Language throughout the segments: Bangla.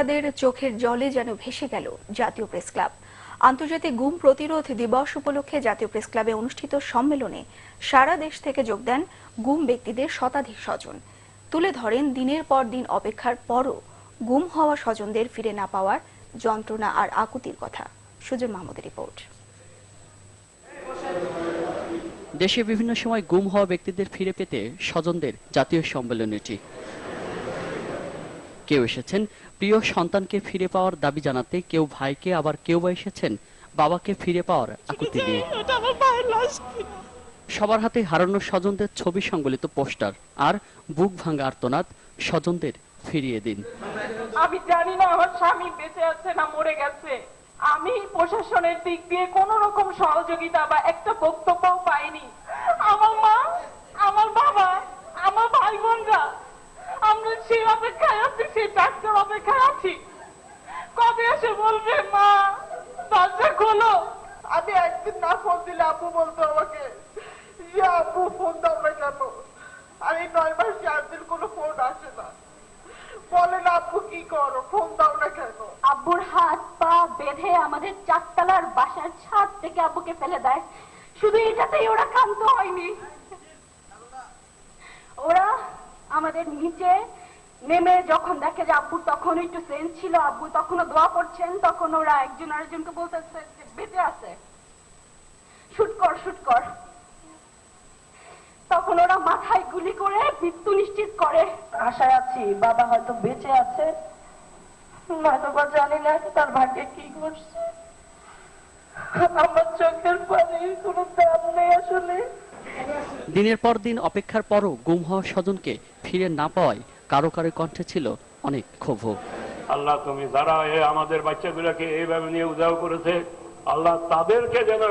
ভোক্তাদের চোখের জলে যেন ভেসে গেল জাতীয় প্রেস ক্লাব। আন্তর্জাতিক গুম প্রতিরোধ দিবস উপলক্ষে জাতীয় প্রেস ক্লাবে অনুষ্ঠিত সম্মেলনে সারা দেশ থেকে যোগ দেন গুম ব্যক্তিদের শতাধিক স্বজন। তুলে ধরেন দিনের পর দিন অপেক্ষার পরও গুম হওয়া স্বজনদের ফিরে না পাওয়ার যন্ত্রণা আর আকুতির কথা। সুজন মাহমুদের রিপোর্ট। দেশে বিভিন্ন সময় গুম হওয়া ব্যক্তিদের ফিরে পেতে স্বজনদের জাতীয় সম্মেলন এটি। কেউ এসেছেন প্রিয় সন্তানকে ফিরে পাওয়ার দাবি জানাতে, কেউ ভাইকে, আবার কেউ বা এসেছেন বাবাকে ফিরে পাওয়ার আকুতি নিয়ে। সবার হাতে হারানো স্বজনদের ছবি সংবলিত পোস্টার আর বুক ভাঙা আর্তনাদ, স্বজনদের ফিরিয়ে দিন। আমি জানি না আমার স্বামী বেঁচে আছে না মরে গেছে। আমি প্রশাসনের দিক দিয়ে কোন রকম সহযোগিতা বা একটা বক্তব্যও পাইনি। আমার মা, আমার বাবা, আমার ভাই বোনরা আমরা সেই অপেক্ষায় আছি, সেই ডাক্তার অপেক্ষায় আছি। কবে এসে বলবে মা দরজা খোলো। আমি একদিন না ফোন দিলে আপু বলতো আমাকে, ইয়া আপু ফোন দাও না কেন? আর এই 9 মাস 4 দিন কোনো ফোন আসে না। বলেন আপু কি করো, ফোন দাও না কেন? আব্বুর হাত পা বেঁধে আমাদের 4 তলার বাসার ছাদ থেকে আব্বুকে ফেলে দেয়। শুধু এটাতেই ওরা ক্ষান্ত হয়নি, ওরা আমাদের নিচে নেমে যখন দেখে যে আব্বুর তখন একটু সেন্স ছিল, আব্বু তখনও দোয়া করছেন, তখন ওরা একজন আরেকজনকে বলতেছে যে বেঁচে আছে, শুট কর শুট কর। তখন ওরা মাথায় গুলি করে মৃত্যু নিশ্চিত করে। আশায় আছি বাবা হয়তো বেঁচে আছে, নয়তো বা জানি না তার ভাগ্যে কি ঘটছে। আমার চোখের পানির কোনো দাম নেই আসলে। দিনের পর দিন অপেক্ষার পরও গুম হওয়া স্বজনকে ফিরে না পাওয়ায় কারো কারো কণ্ঠে ছিল অনেক ক্ষোভ। আল্লাহ তুমি যারা আমাদের বাচ্চাগুলোকে এইভাবে নিয়ে উদাও করেছে, আল্লাহ তাদেরকে যেন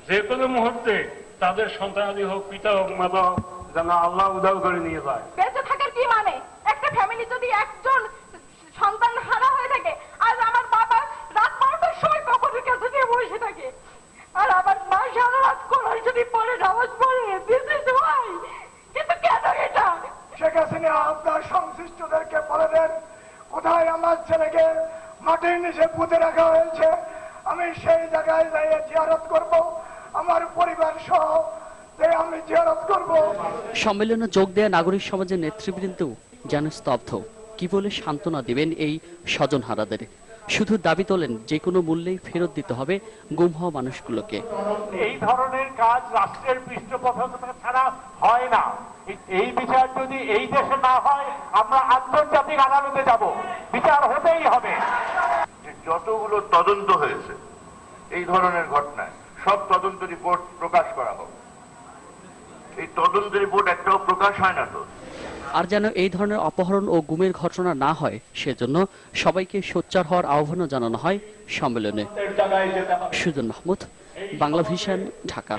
যে কোনো মুহূর্তে তাদের সন্তানাদি হোক, পিতা হোক, মাতা হোক, যেন আল্লাহ উদাও করে নিয়ে যায়। বেঁচে থাকার কি মানে? একটা ফ্যামিলি যদি একজন সন্তান হারা হয়ে থাকে, আজ আমার বাবা রাত 12টার সময় কবরের কাছে গিয়ে বসে থাকে, আর আমার মা সারা রাত কোরআন শরীফ পড়ে নামাজ পড়ে, দিস ইজ ওয়াই। কিন্তু কেন এটা? শেখ হাসিনা আপনার সংশ্লিষ্টদেরকে বলে দেন, কোথায় আমার ছেলেকে মাটির নিচে পুঁতে রাখা হয়েছে, আমি সেই জায়গায় যাইয়ে জিয়ারত করব, আমার পরিবার সহ আমি জিয়ারত করব। সম্মেলনে যোগ দেয়া নাগরিক সমাজের নেতৃবৃন্দ যেন স্তব্ধ। কি বলে সান্ত্বনা দিবেন এই স্বজনহারাদের? শুধু দাবি তোলেন যে কোনো মূল্যেই ফেরত দিতে হবে গুম হওয়া মানুষগুলোকে। এই ধরনের কাজ রাষ্ট্রের পৃষ্ঠপোষকতা ছাড়া হয় না। এই বিচার যদি এই দেশে না হয়, আমরা আন্তর্জাতিক আদালতে যাব, বিচার হতেই হবে। যতগুলো তদন্ত হয়েছে এই ধরনের ঘটনায়, সব তদন্ত রিপোর্ট প্রকাশ করা হোক। এই তদন্ত রিপোর্ট একটাও প্রকাশ হয় না তো। আর যেন এই ধরনের অপহরণ ও গুমের ঘটনা না হয়, সেজন্য সবাইকে সোচ্চার হওয়ার আহ্বানও জানানো হয় সম্মেলনে। সুজন মাহমুদ, বাংলা ভিশন, ঢাকা।